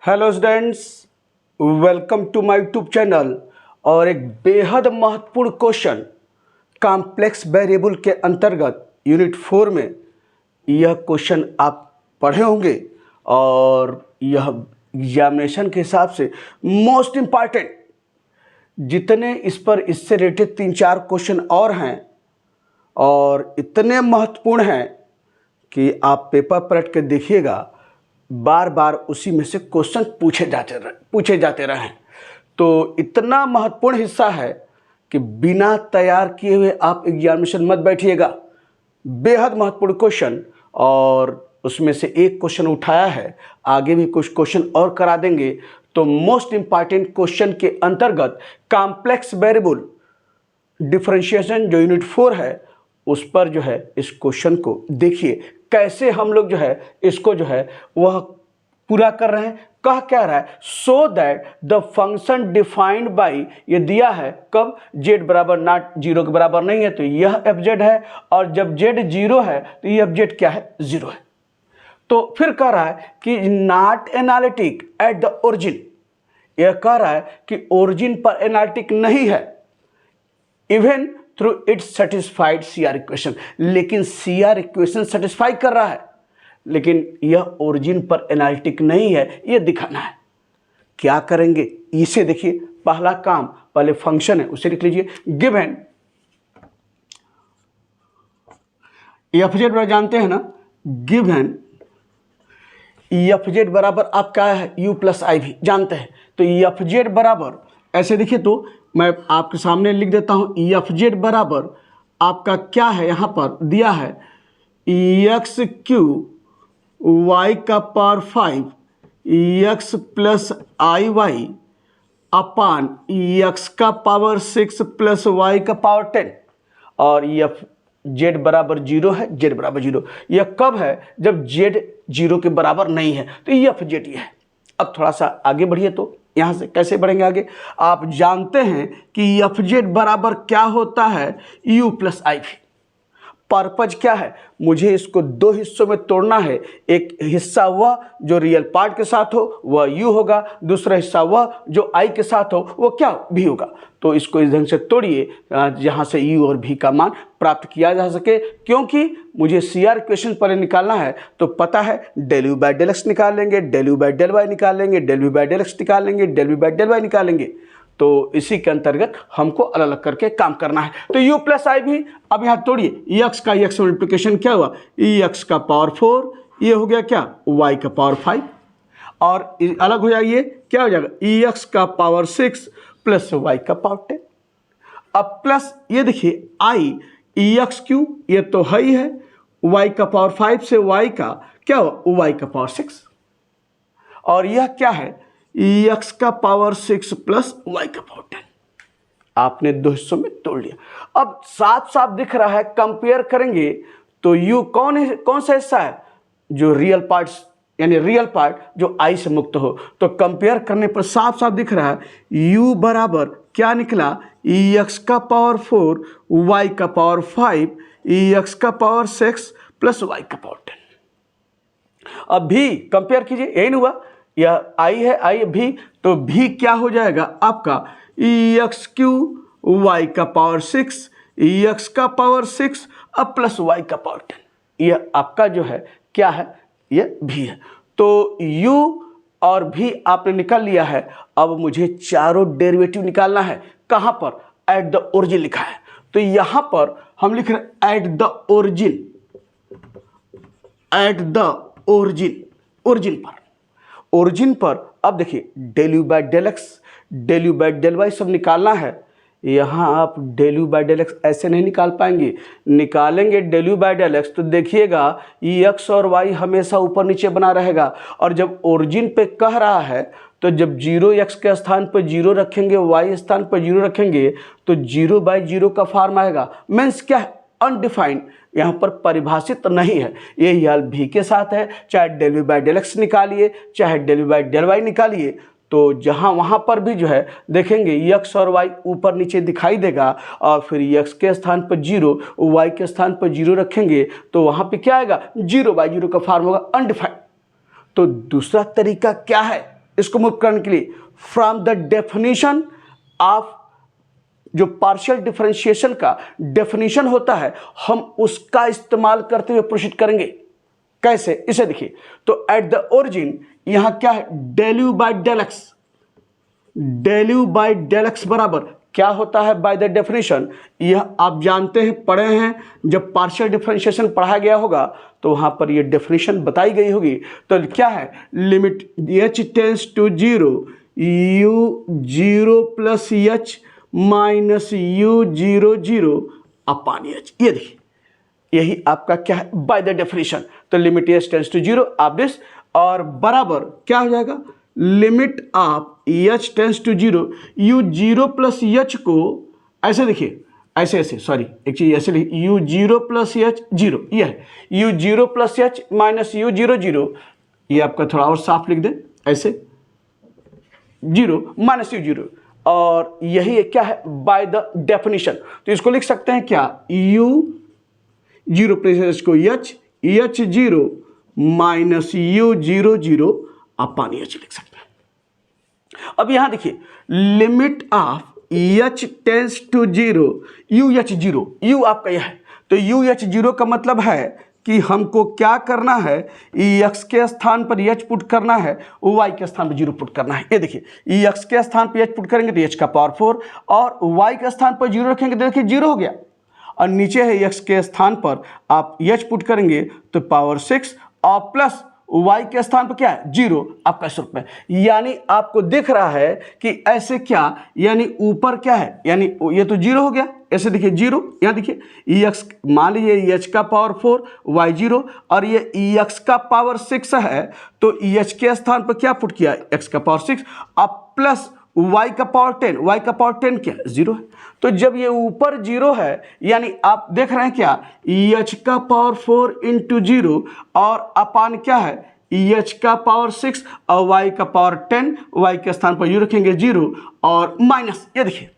Hello students, welcome to my YouTube channel. और एक बेहद महत्वपूर्ण क्वेश्चन कॉम्प्लेक्स वेरिएबल के अंतर्गत यूनिट 4 में यह क्वेश्चन आप पढ़े होंगे और यह एग्जामिनेशन के हिसाब से मोस्ट इम्पॉर्टेंट, जितने इस पर इससे रिलेटेड 3-4 क्वेश्चन और हैं और इतने महत्वपूर्ण हैं कि आप पेपर पलट के देखिएगा, बार बार उसी में से क्वेश्चन पूछे जाते रहें। तो इतना महत्वपूर्ण हिस्सा है कि बिना तैयार किए हुए आप एग्जामिनेशन मत बैठिएगा। बेहद महत्वपूर्ण क्वेश्चन, और उसमें से एक क्वेश्चन उठाया है, आगे भी कुछ क्वेश्चन और करा देंगे। तो मोस्ट इम्पॉर्टेंट क्वेश्चन के अंतर्गत कॉम्प्लेक्स वेरिएबल डिफरेंशिएशन जो यूनिट 4 है, उस पर जो है इस क्वेश्चन को देखिए कैसे हम लोग जो है इसको जो है वह पूरा कर रहे हैं। कह क्या रहा है, so that the function defined by, ये दिया है कब, z बराबर नॉट 0 के बराबर नहीं है तो यह एफ जेड है, और जब z 0 है तो ये एफ जेड क्या है, 0 है। तो फिर कह रहा है कि not analytic eight the origin, यह कह रहा है कि ओरिजिन पर एनालिटिक नहीं है, even through its satisfied C R equation, लेकिन सी आर इक्वेशन सेटिस्फाई कर रहा है, लेकिन यह ओरिजिन पर एनालिटिक नहीं है, यह दिखाना है। क्या करेंगे इसे देखिए, पहला काम, पहले फंक्शन है उसे लिख लीजिए, गिवन एफ जेड जानते हैं ना, गिवन एफ जेड बराबर आप क्या है, u प्लस आई भी जानते हैं। तो एफ जेड बराबर ऐसे देखिए, तो मैं आपके सामने लिख देता हूं, एफ जेड बराबर आपका क्या है, यहां पर दिया है एक्स क्यू वाई का पावर 5 एक्स प्लस आई वाई अपान एक्स का पावर 6 प्लस वाई का पावर 10, और एफ जेड बराबर 0 है, जेड बराबर 0। यह कब है, जब जेड 0 के बराबर नहीं है, तो एफ जेड ये है। अब थोड़ा सा आगे बढ़िए, तो यहाँ से कैसे बढ़ेंगे आगे, आप जानते हैं कि एफ जेड बराबर क्या होता है, u प्लस आई भी। पर्पज क्या है, मुझे इसको दो हिस्सों में तोड़ना है। एक हिस्सा वह जो रियल पार्ट के साथ हो वह u होगा, दूसरा हिस्सा वह जो i के साथ हो वो क्या v होगा। तो इसको इस ढंग से तोड़िए जहाँ से u और v का मान प्राप्त किया जा सके, क्योंकि मुझे सी आर इक्वेशन पर निकालना है। तो पता है del u by del x निकाल लेंगे, del u by del y निकाल लेंगे, del u by del x निकाल लेंगे, del u by del y निकालेंगे। तो इसी के अंतर्गत हमको अलग अलग करके काम करना है। तो u प्लस आई भी, अब यहाँ तोड़िए, एक्स का एक्स मल्टीप्लिकेशन क्या हुआ, एक्स का पावर 4, ये हो गया क्या, y का पावर 5, और अलग हो जाइए क्या हो जाएगा, एक्स का पावर 6 प्लस y का पावर 10। अब प्लस ये देखिए आई एक्स क्यू, ये तो है ही है, y का पावर 5 से y का क्या हुआ, y का पावर 6, और यह क्या है, एक्स का पावर 6 प्लस वाई का पावर 10। आपने दो हिस्सों में तोड़ लिया। अब साफ साफ दिख रहा है, कंपेयर करेंगे तो u कौन सा हिस्सा है, जो रियल पार्ट, यानी रियल पार्ट जो i से मुक्त हो। तो कंपेयर करने पर साफ साफ दिख रहा है u बराबर क्या निकला, एक्स का पावर 4 y का पावर 5 एक्स का पावर 6 प्लस y का पावर 10। अब भी कंपेयर कीजिए, यही नहीं हुआ, यह i है, i भी, तो भी क्या हो जाएगा आपका, एक्स क्यू वाई का पावर 6 एक्स का पावर 6 अब प्लस y का पावर 10, यह आपका जो है क्या है, यह भी है। तो u और भी आपने निकाल लिया है। अब मुझे चारों डेरिवेटिव निकालना है, कहाँ पर, एट द ओरिजिन लिखा है। तो यहां पर हम लिख रहे हैं at the origin, at the origin, origin पर, ओरिजिन पर। अब देखिए del u by del x, del u by del y सब निकालना है। यहाँ आप del u by del x ऐसे नहीं निकाल पाएंगे, निकालेंगे del u by del x तो देखिएगा ये एक्स और वाई हमेशा ऊपर नीचे बना रहेगा। और जब ओरिजिन पे कह रहा है तो जब 0 एक्स के स्थान पर 0 रखेंगे, वाई स्थान पर 0 रखेंगे, तो 0 बाई 0 का फॉर्म आएगा। मीन्स क्या है, अनडिफाइंड, यहाँ पर परिभाषित नहीं है। ये यल भी के साथ है, चाहे del u by del x निकालिए, चाहे del u by del y निकालिए, तो जहाँ वहाँ पर भी जो है देखेंगे एक्स और वाई ऊपर नीचे दिखाई देगा, और फिर एक्स के स्थान पर 0, वाई के स्थान पर 0 रखेंगे तो वहाँ पे क्या आएगा, 0 बाई 0 का फॉर्म होगा, अनडिफाइंड। तो दूसरा तरीका क्या है, इसको मूव करने के लिए फ्रॉम द डेफिनेशन ऑफ, जो पार्शियल डिफरेंशिएशन का डेफिनेशन होता है हम उसका इस्तेमाल करते हुए प्रोसीड करेंगे। कैसे, इसे देखिए। तो एट द ओरिजिन यहां क्या है, del u by del x, del u by del x बराबर क्या होता है बाय द डेफिनेशन, यह आप जानते हैं, पढ़े हैं, जब पार्शियल डिफरेंशिएशन पढ़ा गया होगा तो वहां पर यह डेफिनेशन बताई गई होगी। तो क्या है, limit h tends to 0 u 0 plus h minus u 0 0 upon h. ये देखिए, यही आपका क्या है बाय द डेफिनेशन। तो लिमिट h टेंस टू 0 आप दिस, और बराबर क्या हो जाएगा, limit of h tends to 0 u 0 plus h को ऐसे देखिए, ऐसे ऐसे, सॉरी एक चीज ऐसे लिखिए, u 0 प्लस एच 0, यह है u 0 plus h minus u 0 0, ये आपका थोड़ा और साफ लिख दें ऐसे, 0 माइनस u 0, और यही क्या है बाय द डेफिनेशन। तो इसको लिख सकते हैं क्या, u 0 प्लस एच को h 0 minus u 0 0 upon h लिख सकते हैं। अब यहां देखिए, limit of h tends to 0 u h 0, u आपका यह है, तो u h 0 का मतलब है कि हमको क्या करना है, x के स्थान पर h पुट करना है, y के स्थान पर 0 पुट करना है। ये देखिए, x के स्थान पर h पुट करेंगे तो h का पावर 4, और y के स्थान पर 0 रखेंगे तो देखिए 0 हो गया, और नीचे है x के स्थान पर आप h पुट करेंगे तो पावर 6, और प्लस y के स्थान पर क्या है 0 आपका इस रूप में। यानी आपको दिख रहा है कि ऐसे क्या, यानी ऊपर क्या है, यानी ये तो 0 हो गया, ऐसे देखिए 0, यहाँ देखिए x, मान लीजिए h का पावर 4 y 0, और ये x का पावर 6 है, तो h के स्थान पर क्या पुट किया, x का पावर 6, अब प्लस y का पावर 10, y का पावर 10 क्या 0 है। तो जब ये ऊपर 0 है, यानी आप देख रहे हैं क्या, h का पावर 4 इंटू 0, और अपान क्या है h का पावर 6, और y का पावर 10, y के स्थान पर 0 रखेंगे 0, और माइनस, ये देखिए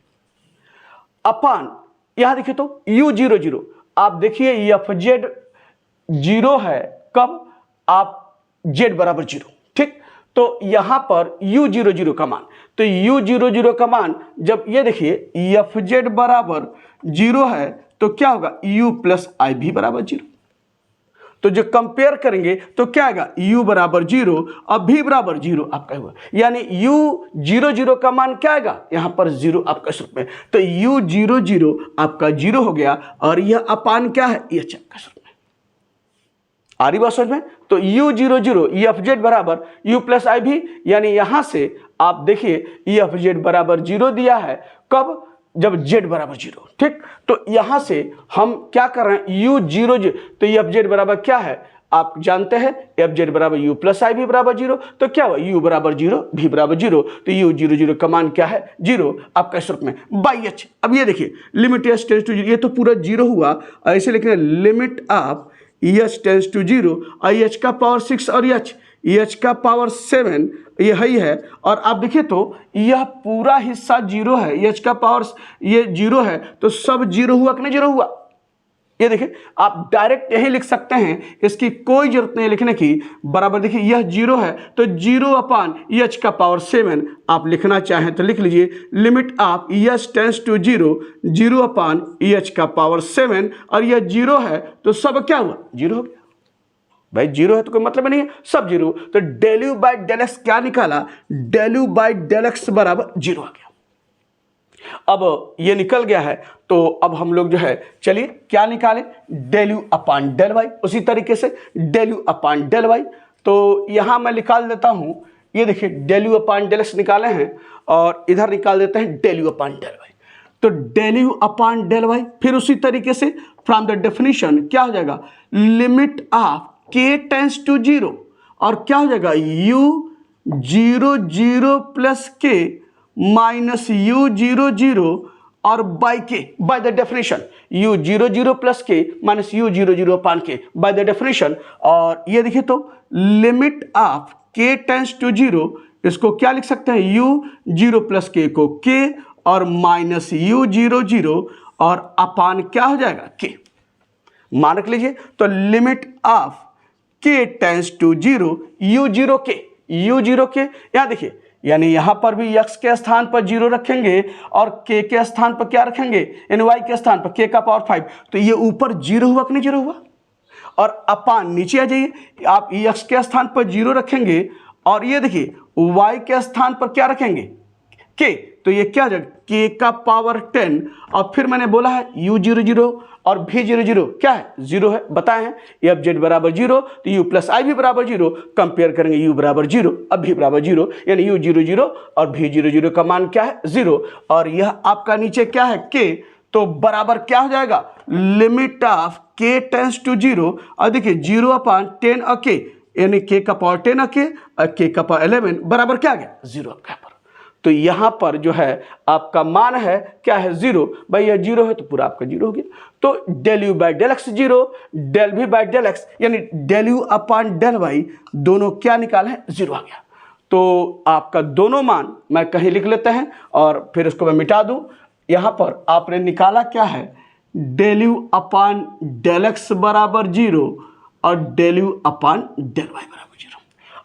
अपान, यहां देखिए तो u 0 0, आप देखिए एफ जेड 0 है कब, आप z बराबर 0, ठीक। तो यहां पर u 0 0 का मान, तो u 0 0 का मान जब ये देखिए एफ जेड बराबर 0 है तो क्या होगा, u प्लस आई भी बराबर 0। तो जो कंपेयर करेंगे तो क्या आएगा, u बराबर 0 और v बराबर 0 आपका हुआ, यानी u 0 0 का मान क्या आएगा, यहां पर 0 आपका इस रूप में। तो u 0 0 आपका 0 हो गया, और यह अपान क्या है, ये आपका इस रूप में। आ रही बात समझ में। तो u 0 0 एफ जेड बराबर u प्लस आई भी, यानी यहां से आप देखिए एफ जेड बराबर 0 दिया है कब, जब z बराबर 0, ठीक। तो यहां से हम क्या कर रहे हैं, u 0 0, तो एफ जेड बराबर क्या है आप जानते हैं, एफ जेड बराबर u प्लस आई भी बराबर 0, तो क्या हुआ u बराबर 0 v बराबर 0, तो u 0 0 का मान क्या है 0 आपका इस रूप में बाई h। अब ये देखिए लिमिट h टेंस टू 0, ये तो पूरा 0 हुआ, ऐसे लिखना limit of h tends to 0, और h का पावर 6 और h का पावर 7 यही है, और आप देखिए तो यह पूरा हिस्सा 0 है, h का पावर ये 0 है, तो सब 0 हुआ कि नहीं 0 हुआ। ये देखिए आप डायरेक्ट यही लिख सकते हैं, इसकी कोई जरूरत नहीं लिखने की, बराबर देखिए यह 0 है तो 0 अपान h का पावर 7 आप लिखना चाहें तो लिख लीजिए, limit of h tends to 0 0 upon h का पावर 7, और यह 0 है तो सब क्या हुआ 0 हो गया। भाई 0 है तो कोई मतलब नहीं है, सब 0। तो del u by del x क्या निकाला, del u by del x बराबर 0 आ गया। अब ये निकल गया है, तो अब हम लोग जो है चलिए क्या निकाले, del u upon del y, उसी तरीके से del u upon del y. तो यहां मैं निकाल देता हूं, ये देखिए del u upon del x निकाले हैं, और इधर निकाल देते हैं del u upon del y. तो del u upon del y, फिर उसी तरीके से फ्रॉम द डेफिनेशन क्या हो जाएगा, limit of k tends to 0, और क्या हो जाएगा u 0 0 plus k minus u 0 0, और by k, by the definition u 0 0 plus k minus u 0 0 upon k by the definition. और ये देखिए तो limit of k tends to 0, इसको क्या लिख सकते हैं, u 0 प्लस k को k, और माइनस u 0 0, और अपान क्या हो जाएगा k, मान रख लीजिए। तो limit of k tends to 0 u 0 k, u zero के, यहाँ देखिए यानी यहाँ पर भी x के स्थान पर 0 रखेंगे और k के स्थान पर क्या रखेंगे, यानी y के स्थान पर k का पावर 5, तो ये ऊपर 0 हुआ कि नहीं 0 हुआ। और अपान नीचे आ जाइए, आप x के स्थान पर 0 रखेंगे और ये देखिए y के स्थान पर क्या रखेंगे k, तो ये क्या हो जाएगा k का पावर 10, और फिर मैंने बोला है u 0 0 और v 0 0 क्या है 0 है, बताए हैं एफ जेड बराबर 0, तो u प्लस आई भी बराबर 0, कंपेयर करेंगे u बराबर 0 अब v बराबर 0, यानी u 0 0 और v 0 0 का मान क्या है 0, और यह आपका नीचे क्या है k, तो बराबर क्या हो जाएगा limit of k tends to 0, और देखिए 0/10 और k, यानी k का पावर 10 और k और k का पावर 11 बराबर क्या आ गया 0 आपका पर। तो यहाँ पर जो है आपका मान है क्या है 0, भाई यह 0 है तो पूरा आपका 0 हो गया। तो del u by del x 0, del v by del x यानी del u upon del y दोनों क्या निकाले हैं 0 आ गया। तो आपका दोनों मान मैं कहीं लिख लेते हैं और फिर इसको मैं मिटा दूं। यहाँ पर आपने निकाला क्या है del u upon del x बराबर 0 और del u upon del y बराबर 0।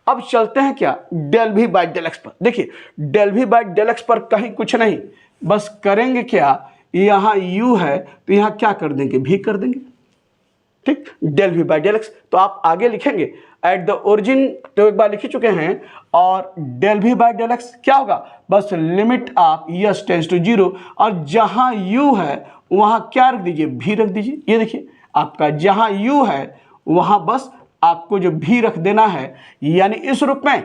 अब चलते हैं क्या del v by del x पर। देखिए del v by del x पर कहीं कुछ नहीं, बस करेंगे क्या, यहाँ u है तो यहाँ क्या कर देंगे v कर देंगे, ठीक, del v by del x. तो आप आगे लिखेंगे एट द ओरिजिन, तो एक बार लिख चुके हैं, और del v by del x क्या होगा बस limit of s tends to 0, और जहाँ u है वहाँ क्या रख दीजिए v रख दीजिए। ये देखिए आपका जहाँ u है वहाँ बस आपको जो भी रख देना है, यानी इस रूप में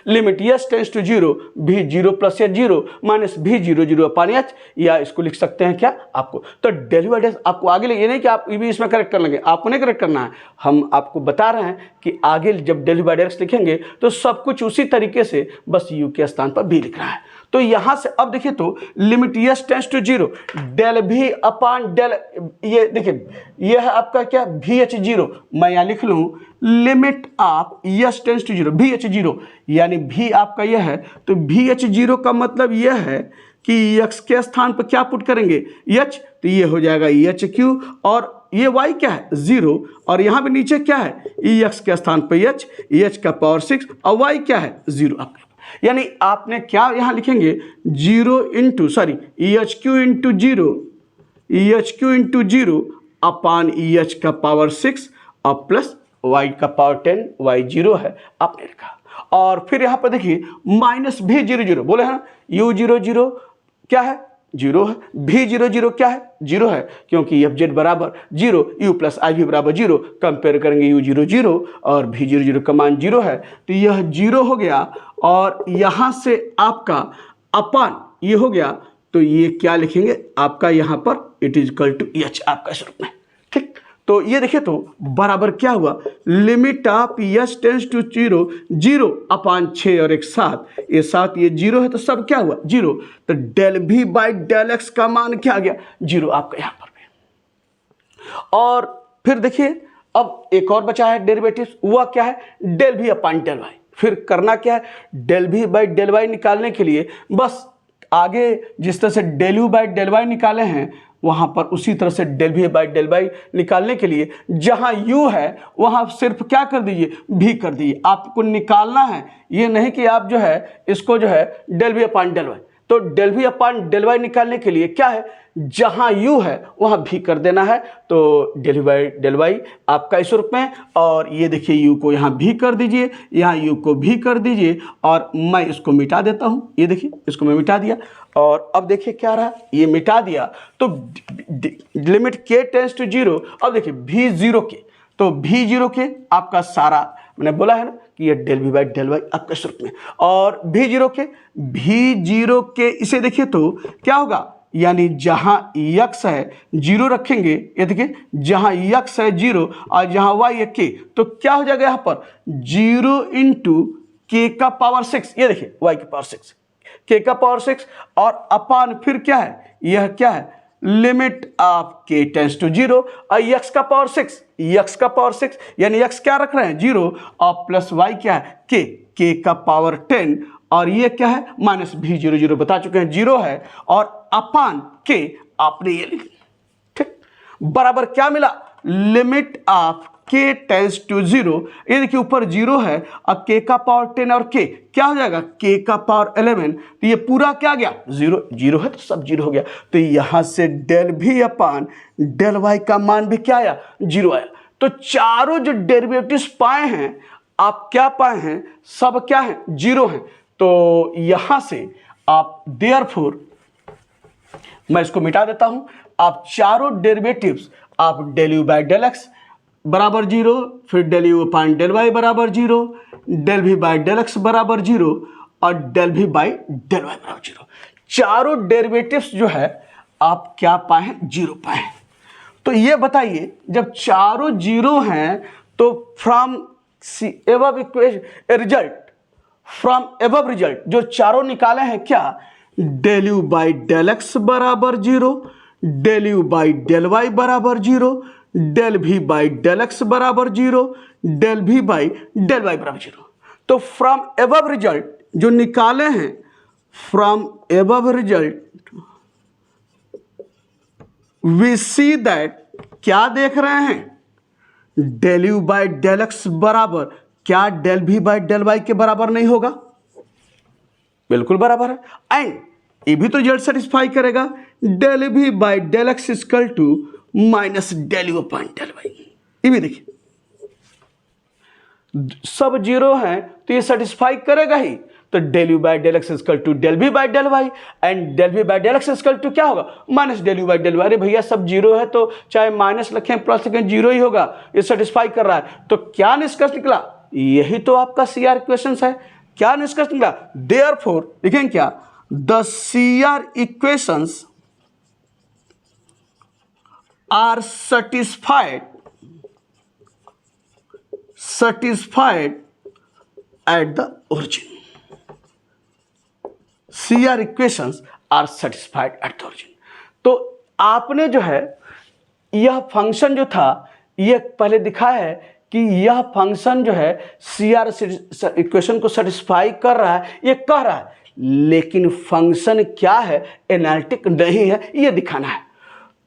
लिमिट यस टेंस टू 0 भी 0 प्लस या 0 माइनस भी 0 0 अपान एच, या इसको लिख सकते हैं क्या आपको। तो डेरिवेटिव आपको आगे ये नहीं कि आप भी इसमें करेक्ट कर लेंगे, आपको नहीं करेक्ट करना है, हम आपको बता रहे हैं कि आगे जब डेरिवेटिव लिखेंगे तो सब कुछ उसी तरीके से बस यू के स्थान पर भी लिखना है। तो यहां से अब देखिए तो limit s tends to 0 del v upon del, ये देखिए ये है आपका क्या भी एच 0, मैं यहां लिख लूं limit of s tends to 0 भी एच 0, यानी भी आपका यह है, तो भी एच 0 का मतलब यह है कि x के स्थान पर क्या पुट करेंगे h, तो ये हो जाएगा एच क्यू, और ये y क्या है 0, और यहाँ पे नीचे क्या है x के स्थान पर h का पावर 6 और y क्या है 0 आपका, यानी आपने क्या यहाँ लिखेंगे 0 into sorry H Q into 0 upon H का पावर 6 और प्लस y का पावर 10, y 0 है आपने लिखा। और फिर यहाँ पर देखिए माइनस भी 0 0 बोले हैं ना, u 0 0 क्या है 0 है, भी 0 0 क्या है 0 है, क्योंकि एफ जेड बराबर 0, u प्लस आई भी बराबर 0, कंपेयर करेंगे u 0 0 और भी 0 0 का मान 0 है, तो यह 0 हो गया, और यहाँ से आपका अपान ये हो गया, तो ये क्या लिखेंगे आपका यहाँ पर it is equal to h आपका इस रूप में, ठीक। तो ये देखिए तो बराबर क्या हुआ limit of s tends to 0 upon 6 और 1 7, ये 7 ये 0 है तो सब क्या हुआ 0, तो del v by del x का मान क्या आ गया 0 आपका यहाँ पर भी। और फिर देखिए अब एक और बचा है डेरिवेटिव, वह क्या है del v upon del y. फिर करना क्या है del v by del Y निकालने के लिए बस आगे जिस तरह से del u by del y निकाले हैं वहाँ पर उसी तरह से del v by del Y निकालने के लिए जहाँ u है वहाँ सिर्फ क्या कर दीजिए भी कर दीजिए, आपको निकालना है, ये नहीं कि आप जो है इसको जो है del v upon del y. तो del v upon del Y निकालने के लिए क्या है जहाँ u है वहाँ भी कर देना है, तो डेल बाई डेल वाई आपका इस रूप में, और ये देखिए u को यहाँ भी कर दीजिए, यहाँ u को भी कर दीजिए, और मैं इसको मिटा देता हूँ, ये देखिए इसको मैं मिटा दिया, और अब देखिए क्या रहा ये मिटा दिया, तो लिमिट k टेंस टू 0, अब देखिए भी 0 के, तो भी 0 के आपका सारा मैंने बोला है ना कि ये del v by del Y आपके स्वरूप में, और भी 0 के इसे देखिए तो क्या होगा, यानी जहां x है 0 रखेंगे, ये देखिए जहां x है 0 और जहां y है k, तो क्या हो जाएगा यहाँ पर 0 इंटू k का पावर 6, ये देखिए y की पावर 6 k का पावर 6, और अपान फिर क्या है यह क्या है limit of k tends to 0 और x का पावर 6, यानी x क्या रख रहे हैं 0 और प्लस y क्या है k का पावर 10, और ये क्या है माइनस भी 0 0 बता चुके हैं 0 है, और अपान k आपने ये लिख, ठीक, बराबर क्या मिला लिमिट ऑफ के टेंस टू 0, ये देखिए ऊपर 0 है, अब के का पावर 10 और के क्या हो जाएगा, के का पावर 11, तो ये पूरा क्या गया 0, 0 है तो सब 0 हो गया। तो यहाँ से del v upon del Y का मान भी क्या आया, 0 आया। तो चारों जो डेरिवेटिव्स पाए हैं आप क्या पाए हैं, सब क्या है, 0 हैं। तो यहाँ से आप देयरफॉर मैं इसको मिटा देता हूं, आप चारों डेरिवेटिव्स आप del u by del x बराबर 0, फिर del u upon del y बराबर 0, del v by del x बराबर 0 और del v by del y बराबर 0, चारों डेरिवेटिव्स जो है आप क्या पाए हैं, 0 पाए हैं। तो ये बताइए जब चारों 0 हैं तो from above equation result, from above result जो चारों निकाले हैं क्या, del u by del x बराबर 0, del u by del y बराबर 0, del v by del x बराबर 0, del v by del y बराबर 0। तो फ्रॉम एबव रिजल्ट जो निकाले हैं, from above result we see that क्या देख रहे हैं, del u by del x बराबर क्या del v by del Y के बराबर नहीं होगा, बिल्कुल बराबर है। एंड ये भी तो रिजल्ट सेटिस्फाई करेगा, del v by del x equal to minus del u upon del y. ये भी देखिए सब 0 हैं तो ये सेटिस्फाई करेगा ही। तो del u by del x equal to del v by del y, and del v by del x equal to क्या होगा, minus del u by del y. अरे भैया सब 0 है तो चाहे माइनस लिखें प्लस लिखें 0 ही होगा, ये सेटिस्फाई कर रहा है। तो क्या निष्कर्ष निकला, यही तो आपका CR इक्वेशन है। क्या निष्कर्ष निकला, देयरफॉर लिखेंगे क्या, the CR equations are satisfied at the origin। CR equations are satisfied at the origin। तो आपने जो है यह फंक्शन जो था यह पहले दिखाया है कि यह फंक्शन जो है CR इक्वेशन को सेटिस्फाई कर रहा है, ये कह रहा है, लेकिन फंक्शन क्या है, एनालिटिक नहीं है, ये दिखाना है।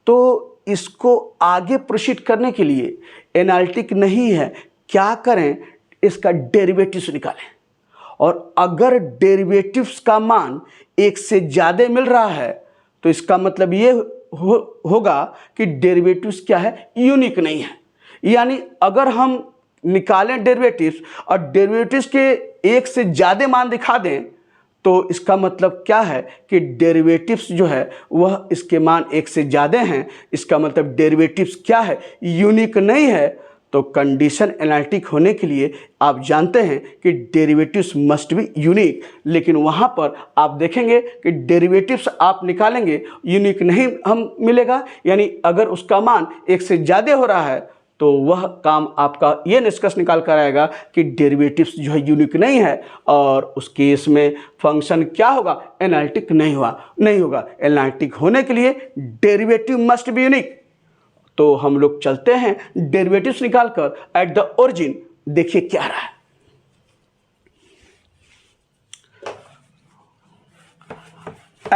तो इसको आगे प्रोसीड करने के लिए एनालिटिक नहीं है, क्या करें, इसका डेरिवेटिव्स निकालें, और अगर डेरिवेटिव्स का मान 1 से ज़्यादा मिल रहा है तो इसका मतलब ये होगा कि डेरिवेटिव्स क्या है, यूनिक नहीं है। यानी अगर हम निकालें डेरिवेटिव्स और डेरिवेटिव्स के 1 से ज़्यादा मान दिखा दें तो इसका मतलब क्या है कि डेरिवेटिव्स जो है वह इसके मान 1 से ज़्यादा हैं, इसका मतलब डेरिवेटिव्स क्या है, यूनिक नहीं है। तो कंडीशन एनालिटिक होने के लिए आप जानते हैं कि डेरिवेटिव्स मस्ट बी यूनिक, लेकिन वहाँ पर आप देखेंगे कि डेरिवेटिव्स आप निकालेंगे यूनिक नहीं हम मिलेगा, यानी अगर उसका मान 1 से ज़्यादा हो रहा है तो वह काम आपका ये निष्कर्ष निकाल कर आएगा कि डेरिवेटिव्स जो है यूनिक नहीं है, और उस केस में फंक्शन क्या होगा, एनालिटिक नहीं होगा। एनालिटिक होने के लिए डेरिवेटिव मस्ट बी यूनिक। तो हम लोग चलते हैं डेरिवेटिव्स निकाल कर एट द ओरिजिन, देखिए क्या रहा है।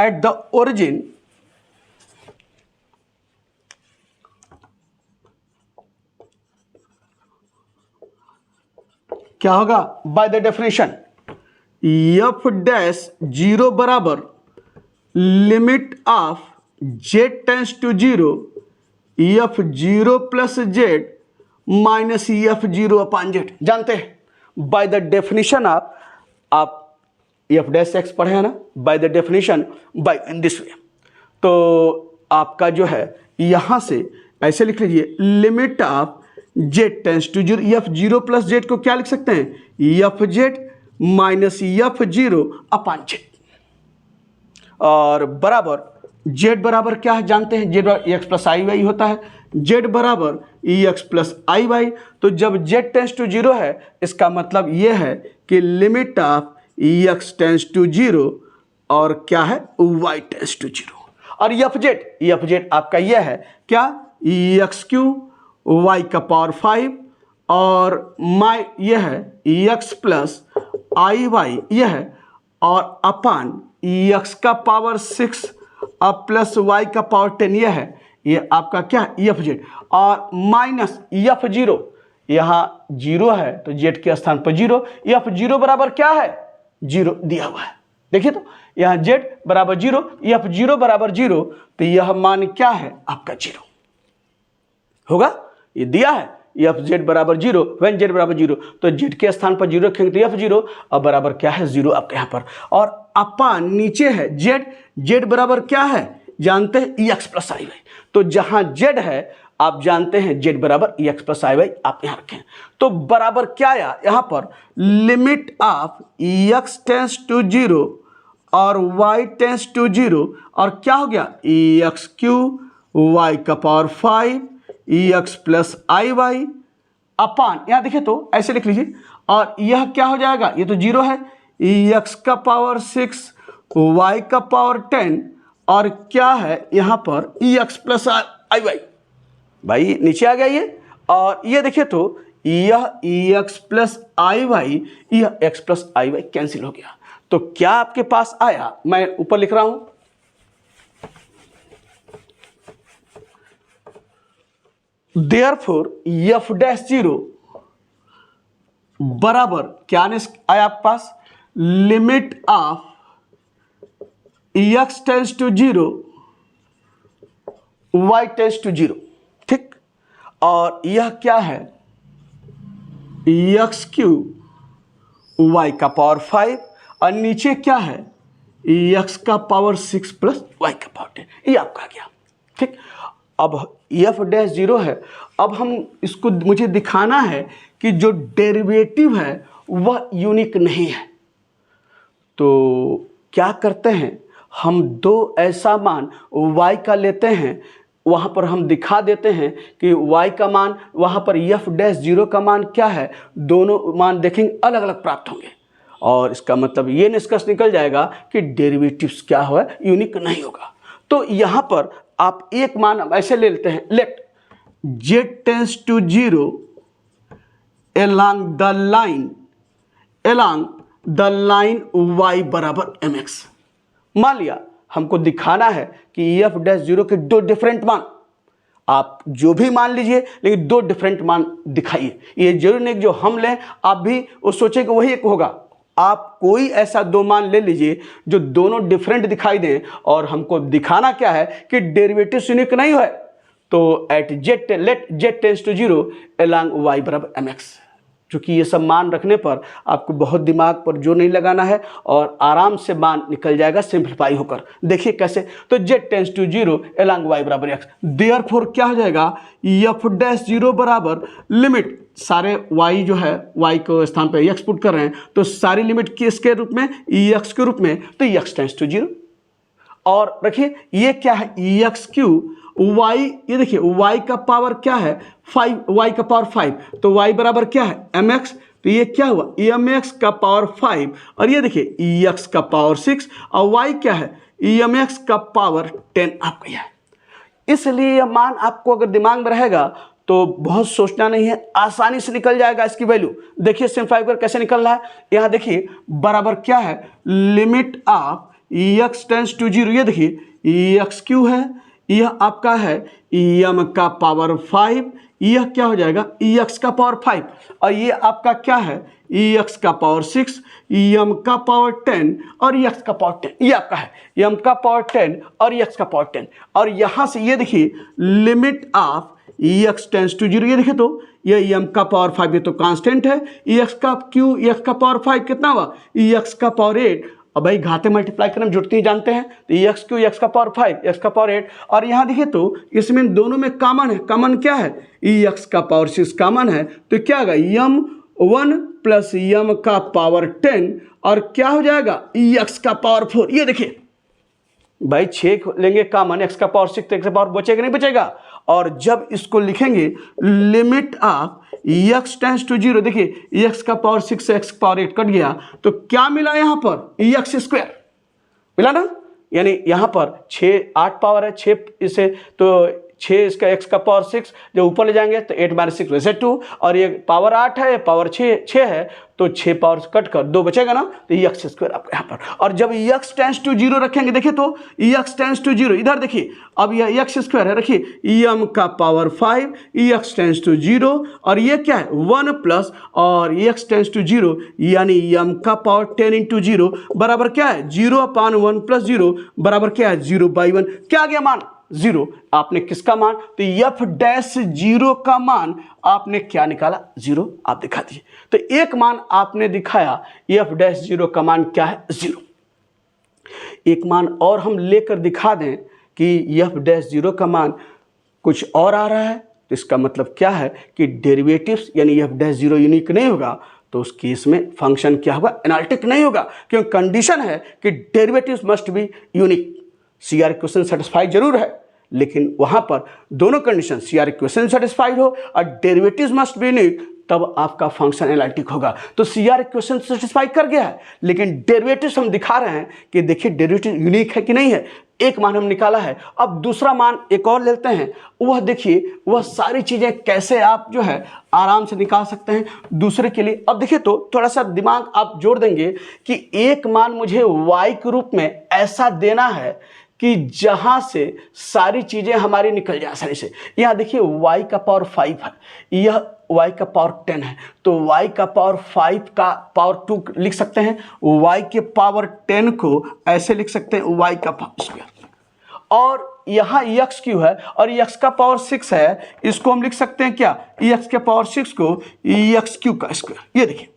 एट द ओरिजिन क्या होगा, by the definition f dash 0 बराबर limit of z tends to 0 f 0 plus z minus f 0 upon z. जानते हैं बाय द डेफिनेशन ऑफ, आप एफ डैश एक्स पढ़े हैं ना, by the definition by in this way. तो आपका जो है यहां से ऐसे लिख लीजिए, limit of z tends to 0 f 0 plus z को क्या लिख सकते हैं, F Z minus f 0 upon Z, और बराबर जेड बराबर क्या है जानते हैं, जेड एक्स प्लस आई वाई होता है, जेड बराबर ई एक्स प्लस आई वाई। तो जब जेड टेंस टू 0 है इसका मतलब ये है कि limit of e x tends to 0 और क्या है, वाई टेंस टू 0, और एफ जेड आपका ये है क्या, ई एक्स क्यू वाई का पावर 5 और माई ये है ई एक्स प्लस आई वाई ये है, और अपान ई एक्स का पावर 6 अब प्लस वाई का पावर 10 ये है, ये आपका क्या है एफ जेड, और माइनस एफ 0 यहाँ 0 है तो जेड के स्थान पर 0, एफ 0 बराबर क्या है 0 दिया हुआ है। देखिए तो यहाँ जेड बराबर 0, एफ 0 बराबर 0, तो यह मान क्या है आपका 0 होगा। ये दिया है एफ जेड बराबर 0 व्हेन जेड बराबर 0, तो जेड के स्थान पर 0 रखेंगे तो एफ 0 अब बराबर क्या है 0 आपके यहाँ पर। और अपान नीचे है जेड, जेड बराबर क्या है जानते हैं एक्स प्लस आई वाई, तो जहां जेड है आप जानते हैं जेड बराबर एक्स प्लस आई वाई आप यहाँ रखें, तो बराबर क्या आया यहाँ पर limit of x tends to 0 और y टेंस टू 0, और क्या हो गया एक्स क्यू वाई का पावर 5 एक्स प्लस आई वाई अपान, यहाँ देखिए तो ऐसे लिख लीजिए, और यह क्या हो जाएगा ये तो 0 है, एक्स का पावर 6 वाई का पावर 10 और क्या है यहाँ पर एक्स प्लस आई वाई, भाई नीचे आ गया ये, और ये देखिए तो यह एक्स प्लस आई वाई, यह एक्स प्लस आई वाई कैंसिल हो गया, तो क्या आपके पास आया, मैं ऊपर लिख रहा हूं देयरफॉर एफ डैश 0 बराबर क्या आया आपके पास limit of x tends to 0 y tends to 0, ठीक, और यह क्या है एक्स क्यू वाई का पावर 5 और नीचे क्या है एक्स का पावर 6 प्लस वाई का पावर 10, ये आपका गया, ठीक। अब एफ डैश 0 है, अब हम इसको मुझे दिखाना है कि जो डेरिवेटिव है वह यूनिक नहीं है, तो क्या करते हैं हम दो ऐसा मान y का लेते हैं, वहाँ पर हम दिखा देते हैं कि y का मान वहाँ पर एफ डैश 0 का मान क्या है, दोनों मान देखेंगे अलग अलग प्राप्त होंगे, और इसका मतलब ये निष्कर्ष निकल जाएगा कि डेरिवेटिव्स क्या हो यूनिक नहीं होगा। तो यहाँ पर आप एक मान ऐसे ले लेते हैं, let z tends to 0 along the line y बराबर mx। मान लिया हमको दिखाना है कि एफ डैश 0 के दो डिफरेंट मान, आप जो भी मान लीजिए लेकिन दो डिफरेंट मान दिखाइए, ये जरूर नहीं जो हम लें आप भी वो सोचें कि वही एक होगा, आप कोई ऐसा दो मान ले लीजिए जो दोनों डिफरेंट दिखाई दें, और हमको दिखाना क्या है कि डेरिवेटिव यूनिक नहीं है, तो at z let z tends to 0 along y बराबर mx, क्योंकि ये सब मान रखने पर आपको बहुत दिमाग पर जोर नहीं लगाना है और आराम से मान निकल जाएगा सिंप्लीफाई होकर। देखिए कैसे, तो z tends to 0 along y बराबर x, देयरफॉर क्या हो जाएगा एफ डैश 0 बराबर लिमिट, सारे y जो है y को स्थान पर x पुट कर रहे हैं तो सारी लिमिट किसके रूप में x के रूप में, तो x टेंस टू 0, और रखिए ये क्या है एक्स क्यू वाई, ये देखिए y का पावर क्या है 5, y का पावर 5, तो y बराबर क्या है mx, तो ये क्या हुआ mx का पावर 5, और ये देखिए x का पावर 6 और y क्या है mx का पावर 10 आपका यह है। इसलिए यह मान आपको अगर दिमाग में रहेगा तो बहुत सोचना नहीं है, आसानी से निकल जाएगा इसकी वैल्यू। देखिए सिंप्लीफाई कर कैसे निकल रहा है, यहाँ देखिए बराबर क्या है limit of x tends to 0, ये देखिए एक्स क्यू है, यह आपका है एम का पावर 5, यह क्या हो जाएगा एक्स का पावर 5, और ये आपका क्या है एक्स का पावर 6 एम का पावर 10 और एक्स का पावर 10, ये आपका है एम का पावर 10 और एक्स का पावर 10, और यहाँ से ये देखिए limit of x tends to 0, ये देखिए तो ये एम का पावर 5 ये तो कांस्टेंट है, एक्स का क्यू एक्स का पावर 5 कितना हुआ एक्स का पावर 8, अब भाई घाते मल्टीप्लाई करने में जुड़ती ही जानते हैं, तो एक्स क्यू एक्स का पावर 5 एक्स का पावर 8, और यहाँ देखिए तो इसमें दोनों में कॉमन है, कॉमन क्या है एक्स का पावर 6 कॉमन है, तो क्या होगा एम 1 प्लस एम का पावर 10 और क्या हो जाएगा एक्स का पावर 4, ये देखिए भाई 6 लेंगे कॉमन, एक्स का पावर 6 तो एक्स का पावर बचेगा नहीं बचेगा, और जब इसको लिखेंगे limit of x tends to 0, देखिए एक्स का पावर 6 से एक्स का पावर 8 कट गया, तो क्या मिला यहाँ पर एक्स स्क्वायर मिला ना, यानी यहाँ पर 8 पावर है 6 इसे, तो 6 इसका x का पावर 6, जब ऊपर ले जाएंगे तो 8 - 6 वैसे 2, और ये पावर 8 है, पावर 6 है, तो 6 पावर कट कर 2 बचेगा ना, तो एक्स स्क्वायर आपका यहाँ पर। और जब x टेंस टू 0 रखेंगे, देखिए तो x टेंस टू 0, इधर देखिए अब यह एक्स स्क्वायर है, रखिए m का पावर 5 x टेंस टू 0, और ये क्या है 1 प्लस और x टेंस टू 0 यानी m का पावर 10 इंटू 0 बराबर क्या है 0/1 + 0 बराबर क्या है 0/1। क्या आ गया मान 0। आपने किसका मान, तो f'0 का मान आपने क्या निकाला 0, आप दिखा दीजिए। तो एक मान आपने दिखाया, f'0 का मान क्या है 0। एक मान और हम लेकर दिखा दें कि f'0 का मान कुछ और आ रहा है, तो इसका मतलब क्या है कि डेरिवेटिव्स यानी f'0 यूनिक नहीं होगा, तो उस केस में फंक्शन क्या होगा, एनालिटिक नहीं होगा, क्योंकि कंडीशन है कि derivatives must be unique. CR equation satisfy जरूर है, लेकिन वहां पर दोनों कंडीशन CR इक्वेशन सेटिस्फाइड हो और डेरिवेटिव्स मस्ट बी यूनिक, तब आपका फंक्शन एनालिटिक होगा। तो CR इक्वेशन सेटिस्फाई कर गया है, लेकिन डेरिवेटिव्स हम दिखा रहे हैं कि देखिए डेरिवेटिव यूनिक है कि नहीं है। एक मान हम निकाला है, अब दूसरा मान एक और लेते हैं, वह देखिए वह सारी चीजें कैसे आप जो है आराम से निकाल सकते हैं दूसरे के लिए। अब देखिए तो थोड़ा सा दिमाग आप जोड़ देंगे कि एक मान मुझे y के रूप में ऐसा देना है कि जहां से सारी चीजें हमारी निकल जाए आसानी से। यहाँ देखिए y का पावर 5 है, यह y का पावर 10 है, तो y का पावर 5 का पावर 2 लिख सकते हैं, y के पावर 10 को ऐसे लिख सकते हैं y का पावर स्क्वायर, और यहाँ x क्यू है और x का पावर 6 है, इसको हम लिख सकते हैं क्या, x के पावर 6 को x क्यू का स्क्वायर। ये देखिए,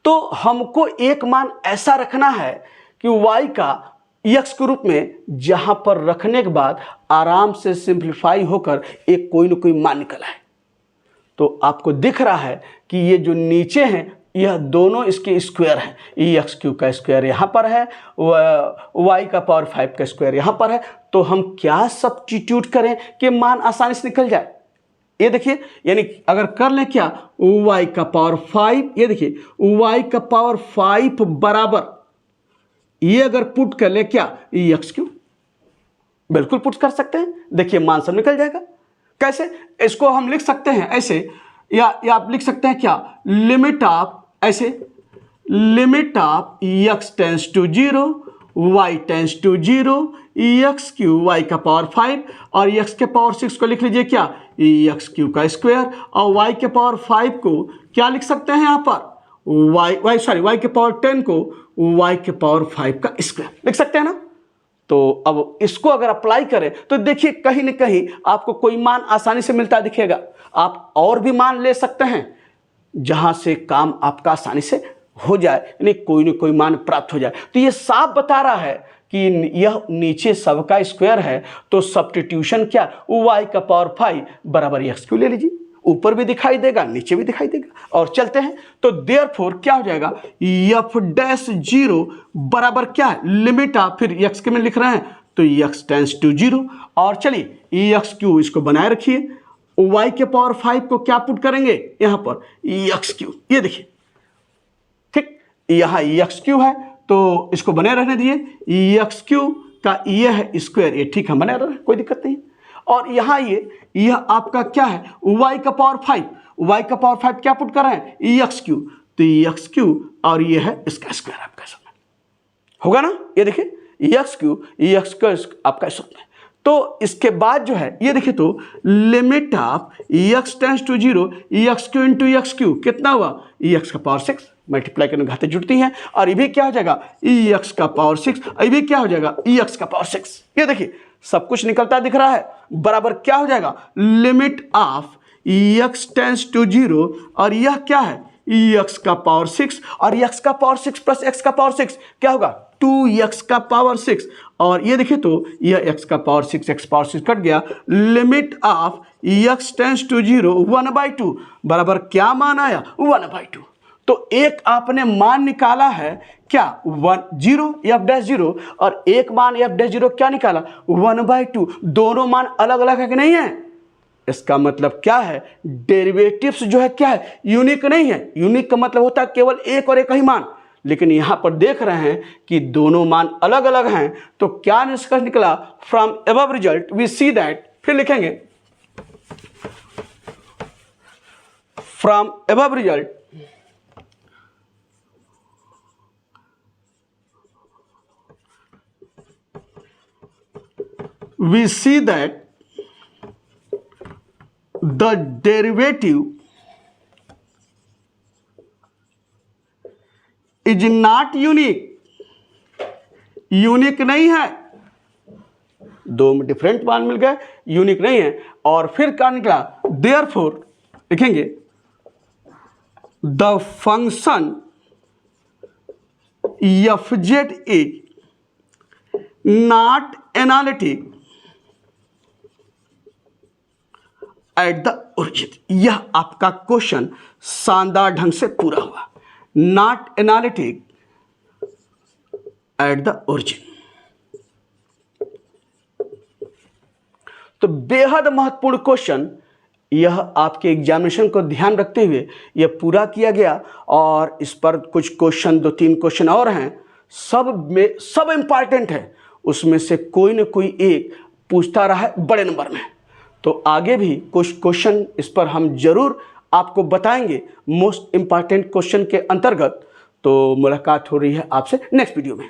तो हमको एक मान ऐसा रखना है कि y का x के रूप में, जहां पर रखने के बाद आराम से सिंप्लीफाई होकर एक कोई ना कोई मान निकला है। तो आपको दिख रहा है कि ये जो नीचे हैं यह दोनों इसके स्क्वायर हैं, x³ का स्क्वायर यहाँ पर है, y का पावर 5 का स्क्वायर यहाँ पर है। तो हम क्या सब्स्टिट्यूट करें कि मान आसानी से निकल जाए। ये देखिए, यानी अगर कर लें क्या, y का पावर 5, ये देखिए y का पावर 5 बराबर, ये अगर पुट कर ले क्या x³, बिल्कुल पुट कर सकते हैं। देखिए मान सब निकल जाएगा। कैसे, इसको हम लिख सकते हैं ऐसे, या आप लिख सकते हैं क्या, लिमिट ऑफ ऐसे, limit of x tends to 0 y tends to 0 x³ y का पावर 5 और x के पावर 6 को लिख लीजिए क्या x³ का स्क्वायर, और y के पावर 5 को क्या लिख सकते हैं यहाँ पर y के पावर 10 को y के पावर 5 का स्क्वायर लिख सकते हैं ना। तो अब इसको अगर अप्लाई करें तो देखिए कहीं ना कहीं आपको कोई मान आसानी से मिलता दिखेगा। आप और भी मान ले सकते हैं जहां से काम आपका आसानी से हो जाए, यानी कोई ना कोई मान प्राप्त हो जाए। तो ये साफ बता रहा है कि यह नीचे सबका स्क्वायर है, तो सब्स्टिट्यूशन क्या, y का पावर 5 बराबर x³ ले लीजिए, ऊपर भी दिखाई देगा नीचे भी दिखाई देगा। और चलते हैं, तो देयरफॉर क्या हो जाएगा, f'0 बराबर क्या है, लिमिट ऑफ, फिर x के में लिख रहे हैं तो x टेंस टू 0, और चलिए x³ इसको बनाए रखिए, y के पावर 5 को क्या पुट करेंगे यहाँ पर x³, ये देखिए ठीक, यहाँ x³ है तो इसको बने रहने दीजिए, x³ का ये है स्क्वायर, ये ठीक है बने रहे, कोई दिक्कत नहीं। और यहाँ यह आपका क्या है, y का पावर 5, y का पावर 5 क्या पुट कर रहे हैं x³, तो x³ और ये है इसका स्क्वायर आपका सब होगा ना। ये देखिए x³ x² आपका सब। तो इसके बाद जो है ये देखिए, तो limit of x tends to 0 x³ into x³ कितना हुआ x का पावर 6, मल्टीप्लाई करने घातें जुड़ती हैं, और ये भी क्या हो जाएगा x का पावर 6, ये भी क्या हो जाएगा x का पावर 6। ये देखिए सब कुछ निकलता दिख रहा है, बराबर क्या हो जाएगा, limit of x tends to 0, और यह क्या है x का पावर 6, और x का पावर 6 प्लस x का पावर 6 क्या होगा 2x का पावर 6, और ये देखिए तो यह x का पावर 6 x पावर 6 कट गया, limit of x tends to 0 1/2 बराबर क्या मान आया 1/2। तो एक आपने मान निकाला है क्या 0 f'0, और एक मान f'0 क्या निकाला 1/2, दोनों मान अलग अलग है कि नहीं है। इसका मतलब क्या है, डेरिवेटिव्स जो है क्या है यूनिक नहीं है। यूनिक का मतलब होता है केवल एक और एक ही मान, लेकिन यहाँ पर देख रहे हैं कि दोनों मान अलग अलग हैं, तो क्या निष्कर्ष निकला? From above result we see that, फिर लिखेंगे from above result we see that the derivative is not unique, unique नहीं है, दो में डिफरेंट मान मिल गए, यूनिक नहीं है। और फिर क्या निकला? देयरफॉर लिखेंगे the function F Z is not analytic eight the origin. यह आपका क्वेश्चन शानदार ढंग से पूरा हुआ। Not analytic eight the origin, तो बेहद महत्वपूर्ण क्वेश्चन यह आपके एग्जामिनेशन को ध्यान रखते हुए यह पूरा किया गया। और इस पर कुछ क्वेश्चन, 2-3 क्वेश्चन और हैं, सब इंपॉर्टेंट है, उसमें से कोई न कोई एक पूछता रहा है बड़े नंबर में। तो आगे भी कुछ क्वेश्चन इस पर हम जरूर आपको बताएंगे मोस्ट इंपॉर्टेंट क्वेश्चन के अंतर्गत। तो मुलाकात हो रही है आपसे नेक्स्ट वीडियो में।